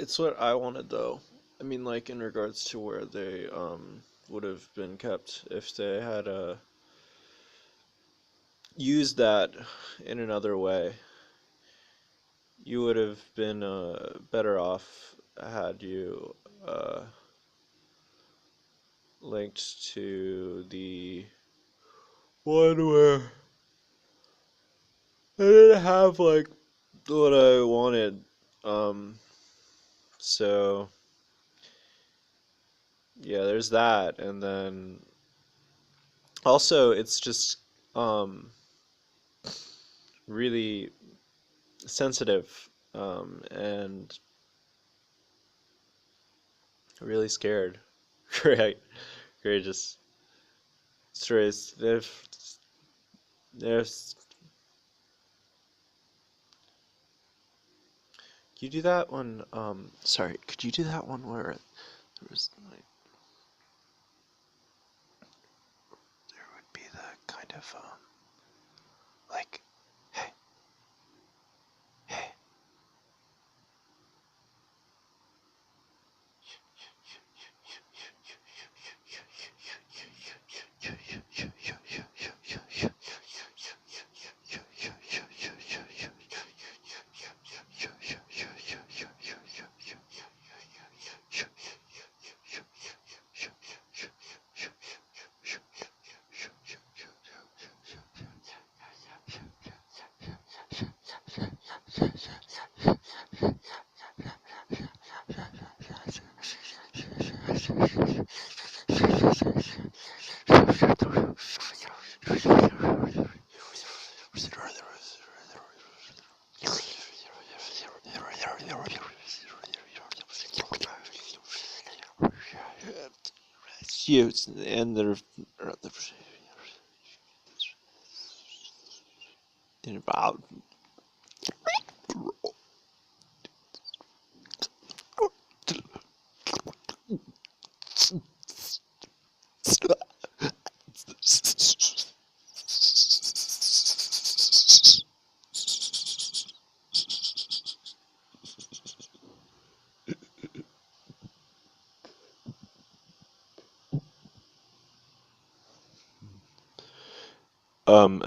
It's what I wanted though. I mean, like in regards to where they would have been kept if they had used that in another way. You would have been better off had you linked to the one where I didn't have like what I wanted. Um, so yeah, there's that, and then also it's just um really sensitive and really scared. Great, courageous. Stories. There's. Could you do that one? Sorry. Could you do that one where there was like there would be the kind of like, hey, hey. You and the about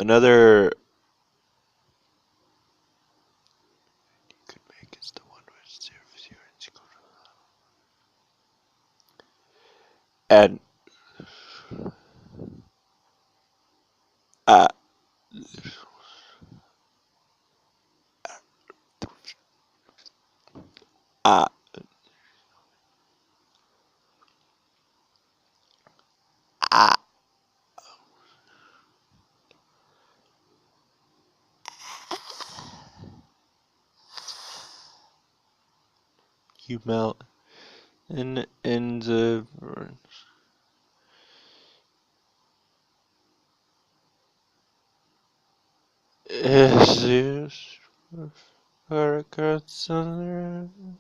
another you could make is the one which serves you and uh uh uh you melt in the is this records on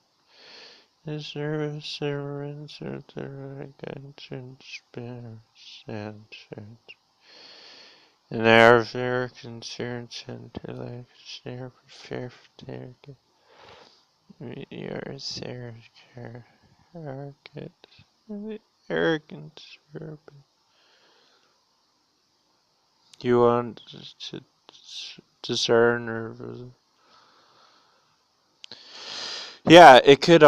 the service servants are the conscience spirits and an hour of their concerns and to like snare fair take yours there arrogant the arrogance you want to discern or yeah, it could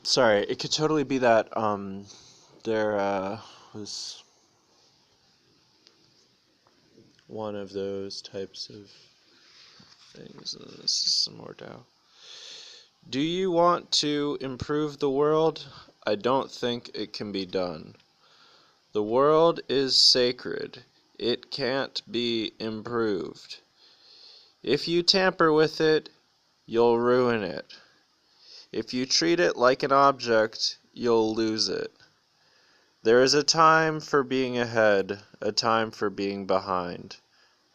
sorry, it could totally be that there was one of those types of things. And this is some more Tao. Do you want to improve the world? I don't think it can be done. The world is sacred. It can't be improved. If you tamper with it, you'll ruin it. If you treat it like an object, you'll lose it. There is a time for being ahead, a time for being behind,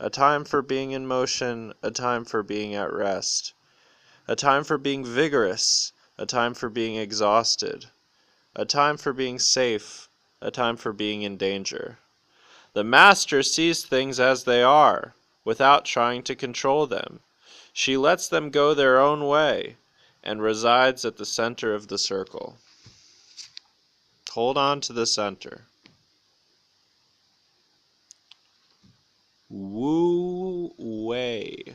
a time for being in motion, a time for being at rest, a time for being vigorous, a time for being exhausted, a time for being safe, a time for being in danger. The master sees things as they are, without trying to control them. She lets them go their own way, and resides at the center of the circle. Hold on to the center. Wu Wei.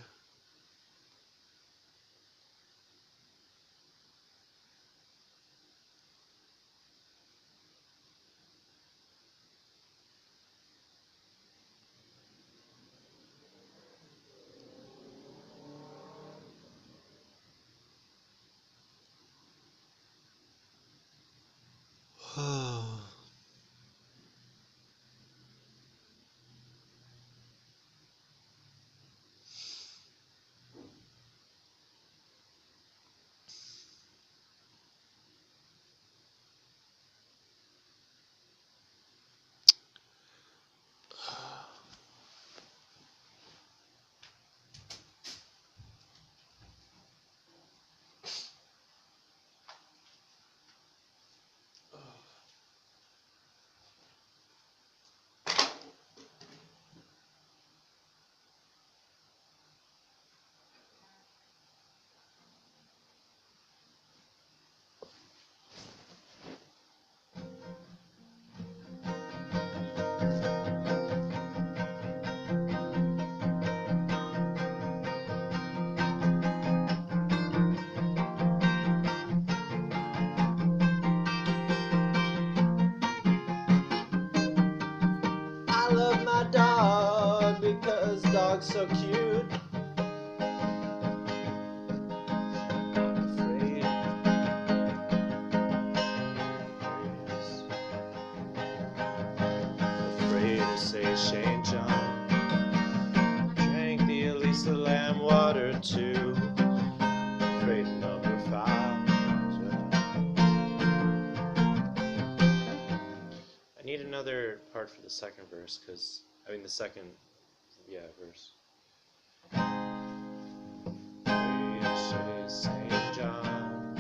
I love my dog because dog's so cute. Afraid to say Shane John drank the Elisa Lamb water too. Afraid number 5. I need another part for the second verse, verse. St. John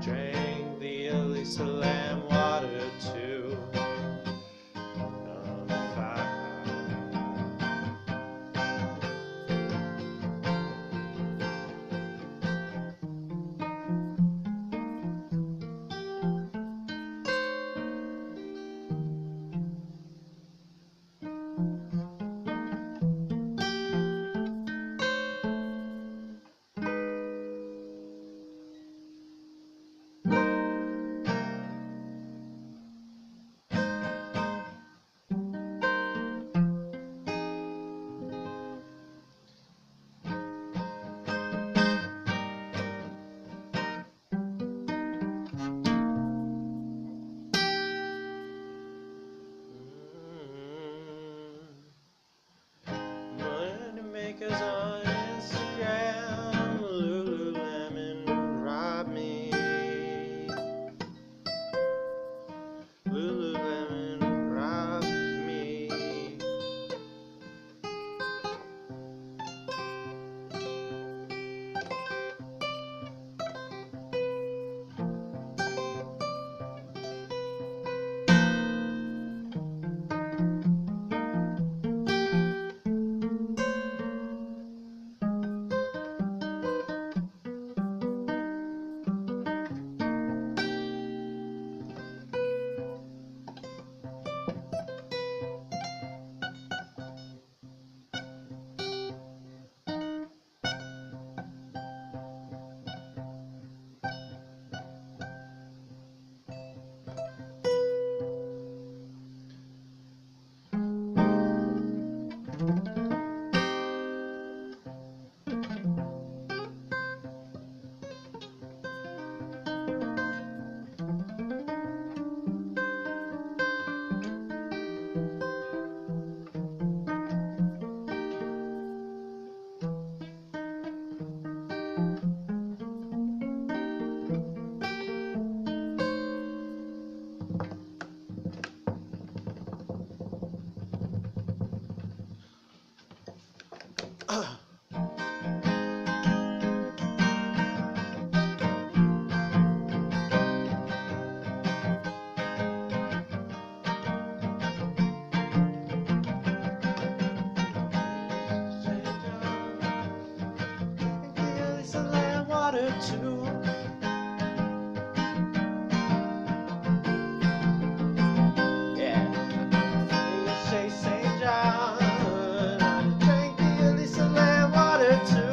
drank the Elisa Lamb water too. Number 5. two. Yeah, say St. John, I drank the Elisa Lamb water too.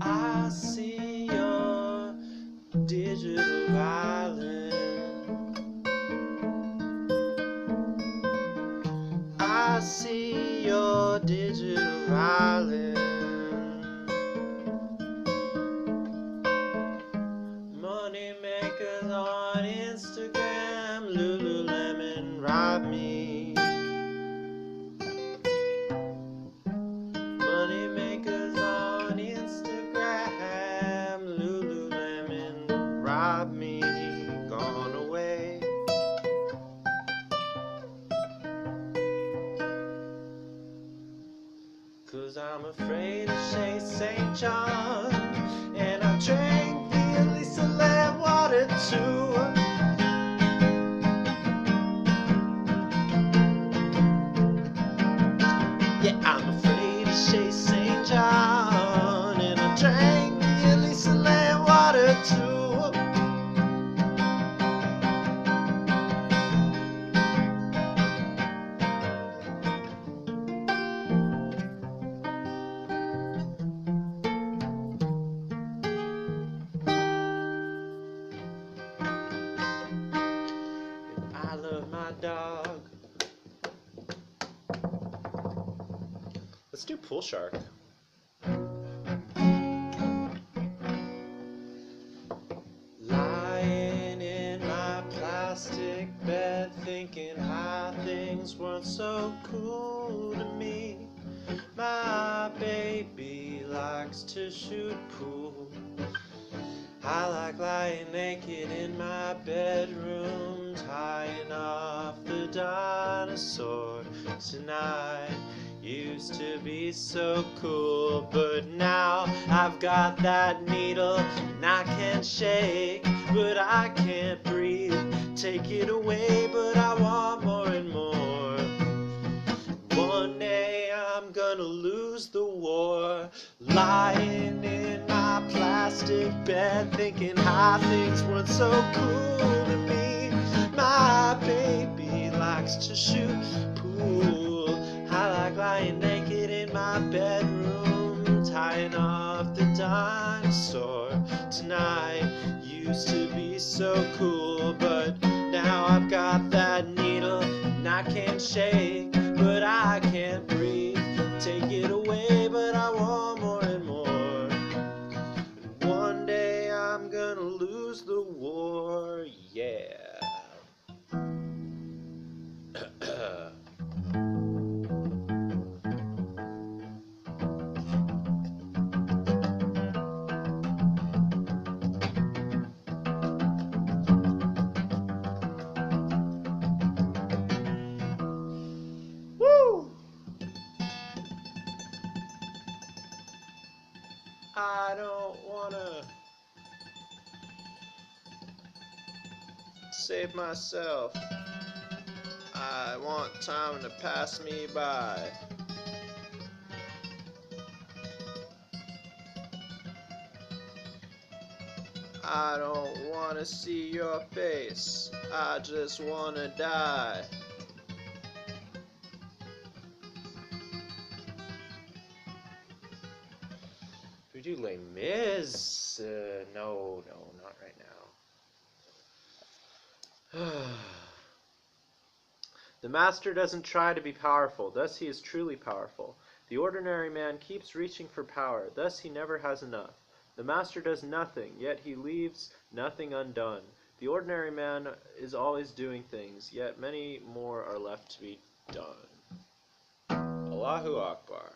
I see your digital violin. I see your digital violin. Money makers on Instagram, Lululemon rob me. Money makers on Instagram, Lululemon rob me, gone away. Cause I'm afraid to say St. John, and I drank the Elisa Lamb water too. Yeah, I'm afraid to say St. John, and I drank the Elisa Lamb water too. I love my dog. Let's do Pool Shark. Lying in my plastic bed, thinking how things weren't so cool to me. My baby likes to shoot pool. I like lying naked in my bedroom, tying off the dinosaur tonight. Used to be so cool, but now I've got that needle and I can't shake, but I can't breathe. Take it away, but I want more and more. One day I'm gonna lose the war, lying in my plastic bed, thinking how things weren't so cool to me. My baby likes to shoot pool. I like lying naked in my bedroom, tying off the dinosaur tonight. Used to be so cool, but now I've got that needle and I can't shake, but I can't breathe. Take it away, but I want more and more. One day I'm gonna lose the war, yeah. Woo! I don't wanna save myself. I want time to pass me by. I don't wanna see your face. I just wanna die. We do Les Mis? No, not right now. The master doesn't try to be powerful, thus he is truly powerful. The ordinary man keeps reaching for power, thus he never has enough. The master does nothing, yet he leaves nothing undone. The ordinary man is always doing things, yet many more are left to be done. Allahu Akbar.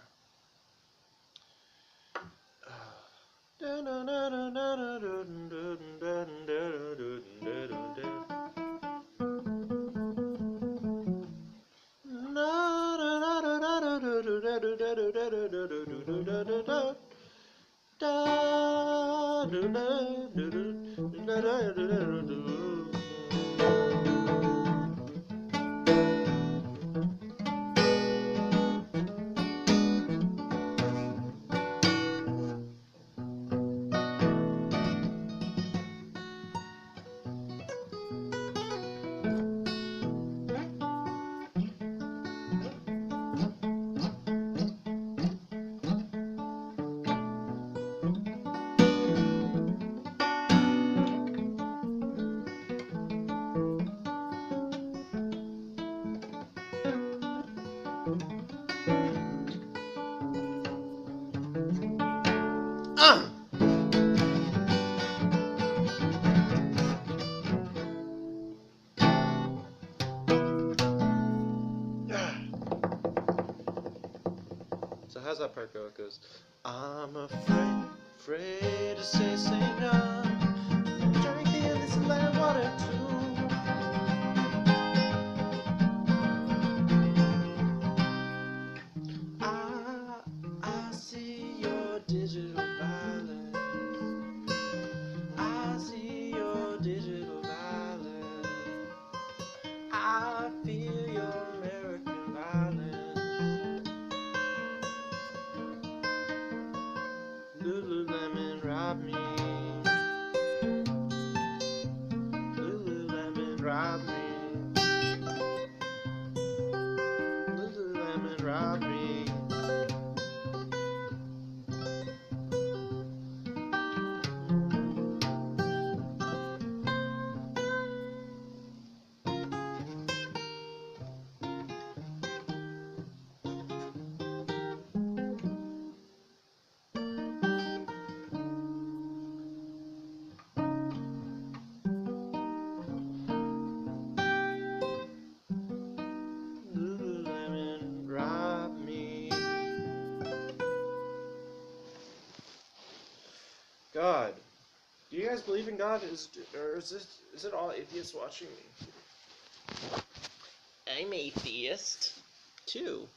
So how's that part go? It goes, I'm afraid to say no. Drinking this lemon water too. I see your digital violence. I see your digital violence. I feel your American violence. Lululemon robbed me. Lululemon robbed me. Lululemon robbed me. Lululemon robbed me. God. Do you guys believe in God? Or is it all atheists watching me? I'm atheist too.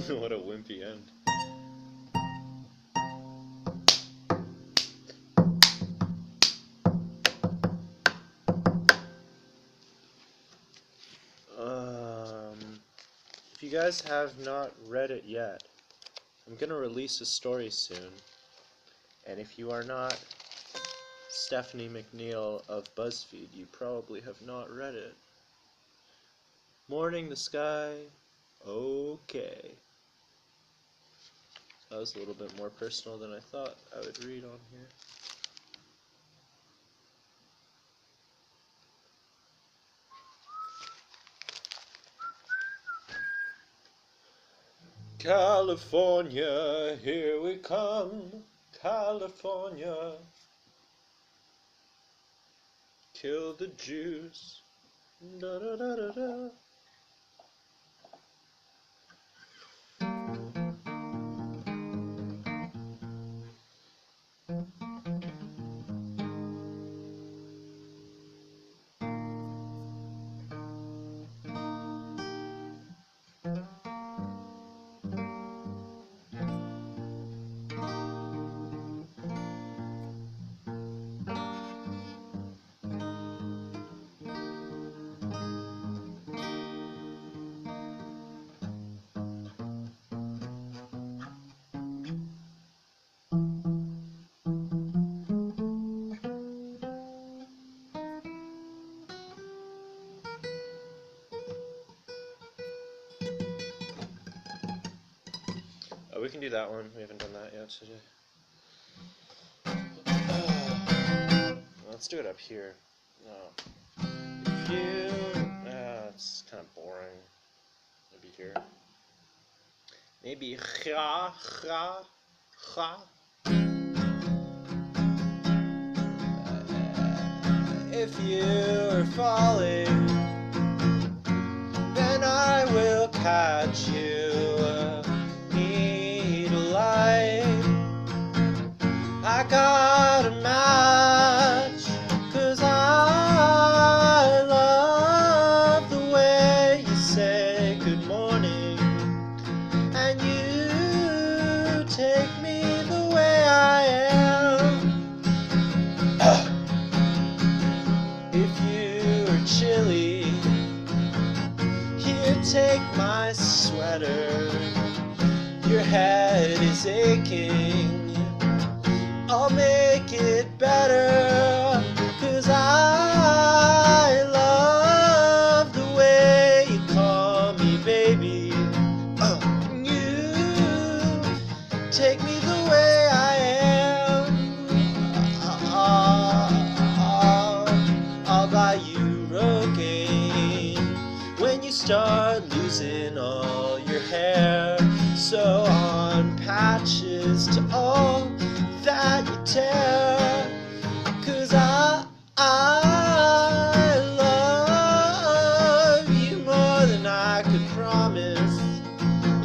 What a wimpy end. If you guys have not read it yet, I'm gonna release a story soon. And if you are not Stephanie McNeil of BuzzFeed, you probably have not read it. Morning the Sky. Okay. That was a little bit more personal than I thought I would read on here. California, here we come. California. kill the Jews. Da, da, da, da, da. Oh, we can do that one. We haven't done that yet today. Let's do it up here. No. If you... it's kind of boring. Maybe here. Maybe ha, ha, ha. If you're falling, then I will catch you. Need a light. I got a match, 'cause I love the way you say good morning, and you take me the way I am. If you're chilly, here, take my sweater. Your head is aching, I'll make it better, 'cause I love the way you call me baby. You take me the way I am. I'll buy you Rogaine when you start losing all your hair. So on patches to all that you tear, 'cause I love you more than I could promise,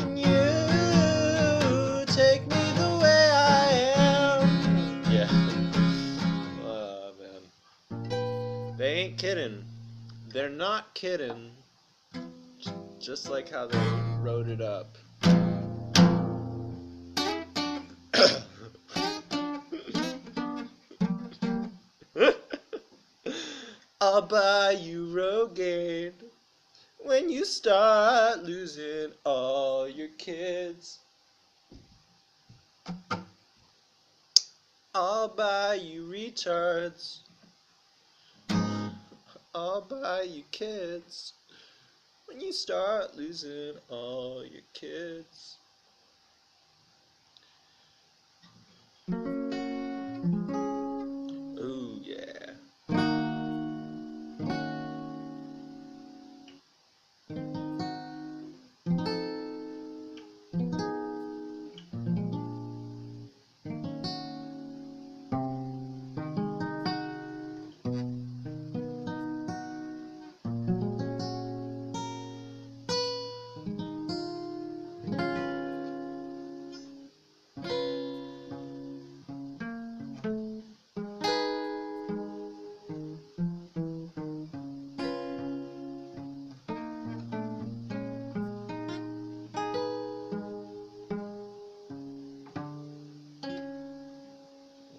and you take me the way I am. Yeah. Oh, man. They ain't kidding. They're not kidding. Just like how they wrote it up. I'll buy you Rogaine when you start losing all your kids. I'll buy you retards. I'll buy you kids when you start losing all your kids. Ooh, yeah.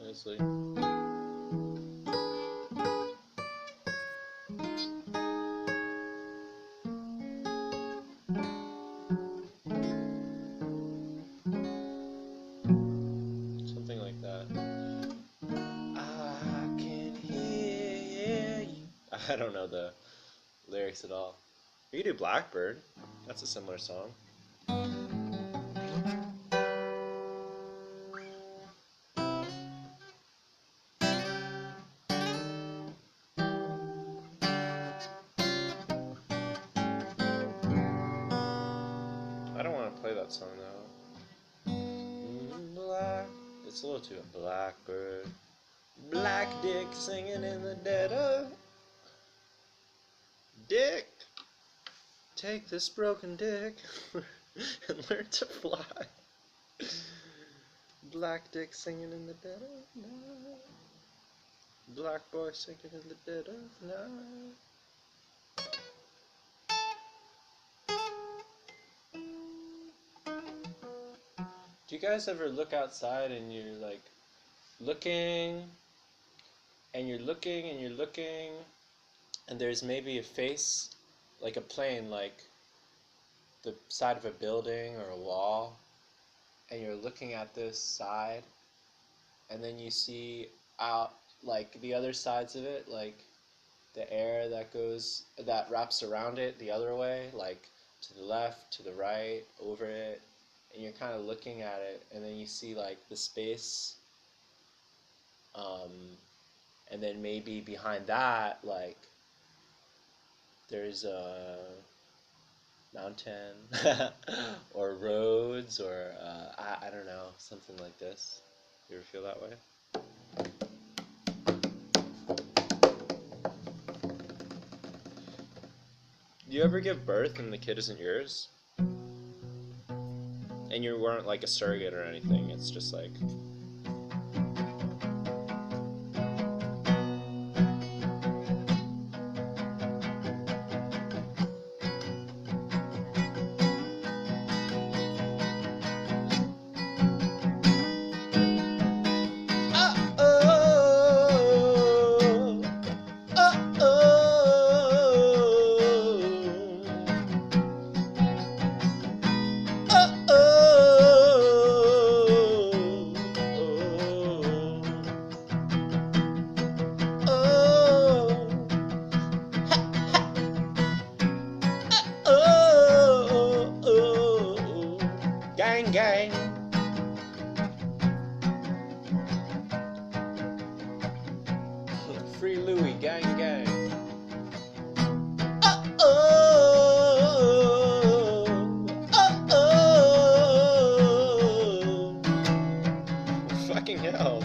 Nicely. Something like that. I can hear you. I don't know the lyrics at all. You could do Blackbird. That's a similar song. I don't want to play that song though. Black. It's a little too Blackbird. Black dick singing in the dead of dick. Take this broken dick and learn to fly. Black dick singing in the dead of night. Black boy singing in the dead of night. Do you guys ever look outside and you're like looking and you're looking and you're looking and there's maybe a face, like a plane, like the side of a building or a wall, and you're looking at this side and then you see out like the other sides of it, like the air that wraps around it the other way, like to the left, to the right, over it, and you're kind of looking at it, and then you see like the space, and then maybe behind that, like there's a mountain or roads or I don't know, something like this. You ever feel that way? Do you ever give birth and the kid isn't yours? And you weren't like a surrogate or anything, it's just like... Gang, gang. Free Louie, gang, gang. Fucking hell.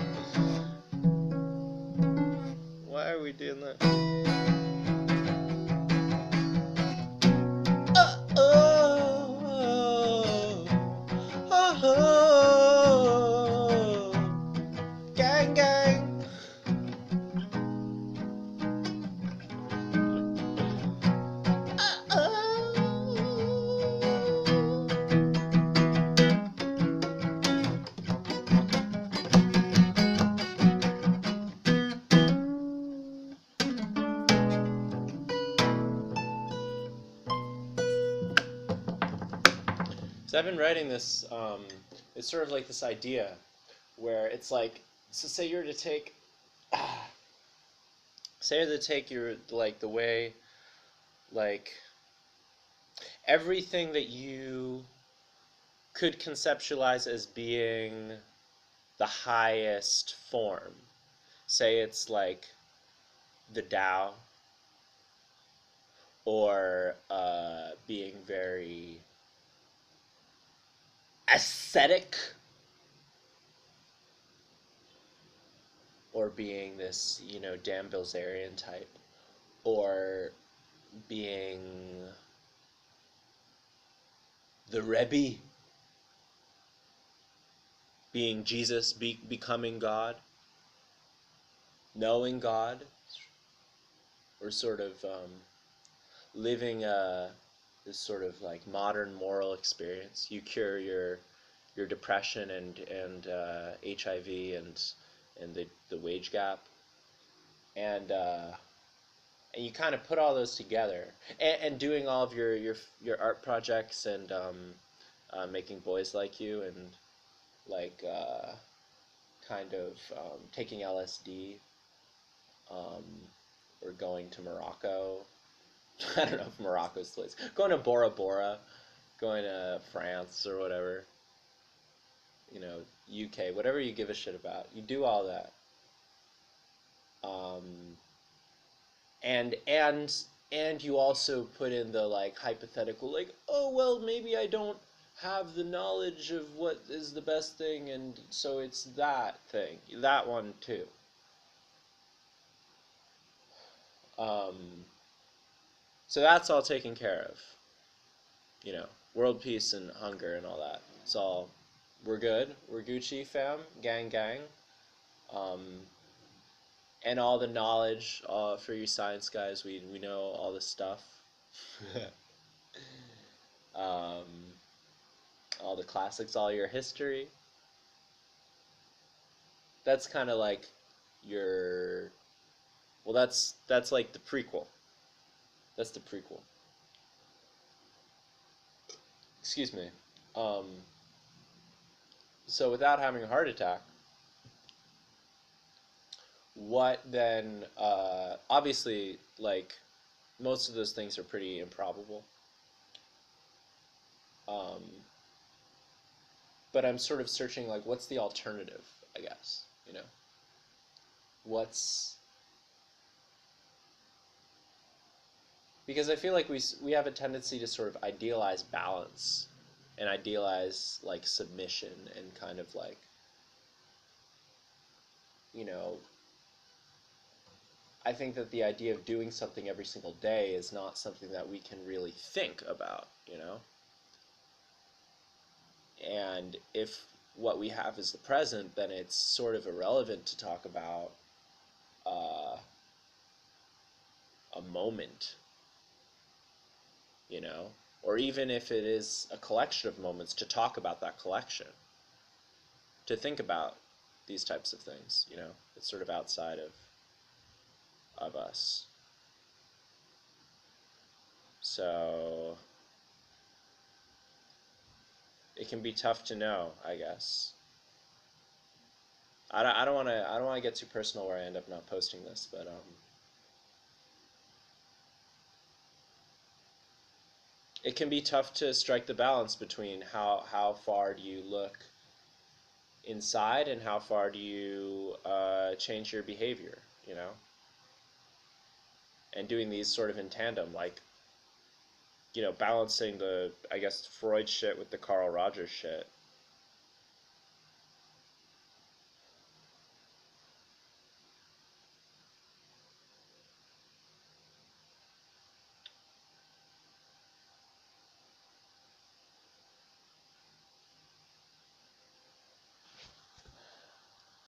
Why are we doing that? Gang, gang. So I've been writing this, it's sort of like this idea where it's like, so say you're to take, say you're to take your, like, the way, like, everything that you could conceptualize as being the highest form. Say it's like the Tao, or being very aesthetic, or being this, you know, Dan Bilzerian type, or being the Rebbe, being Jesus, becoming God, knowing God, or sort of living this sort of like modern moral experience. You cure your depression and HIV and the wage gap, and you kind of put all those together, and doing all of your art projects and making boys like you, and like kind of taking LSD, or going to Morocco. I don't know if Morocco's the place. Going to Bora Bora, going to France or whatever. You know, UK, whatever you give a shit about. You do all that. And you also put in the like hypothetical, like, oh well, maybe I don't have the knowledge of what is the best thing, and so it's that thing, that one too. So that's all taken care of. World peace and hunger and all that. It's all, we're good. We're Gucci fam, gang gang. Um, and all the knowledge for you science guys, we know all this stuff. um, all the classics, all your history. That's kind of like your, well, that's like the prequel. That's the prequel. Excuse me. Um, so without having a heart attack, what then? Obviously, like most of those things are pretty improbable. Um, but I'm sort of searching like, what's the alternative? I guess what's, because I feel like we have a tendency to sort of idealize balance and idealize like submission and kind of like you know I think that the idea of doing something every single day is not something that we can really think about. And if what we have is the present, then it's sort of irrelevant to talk about uh, a moment, you know, or even if it is a collection of moments, to talk about that collection, to think about these types of things. It's sort of outside of us. So it can be tough to know, I guess. I don't want to get too personal where I end up not posting this, but it can be tough to strike the balance between how far do you look inside and how far do you change your behavior, and doing these sort of in tandem, like balancing the, I guess, Freud shit with the Carl Rogers shit.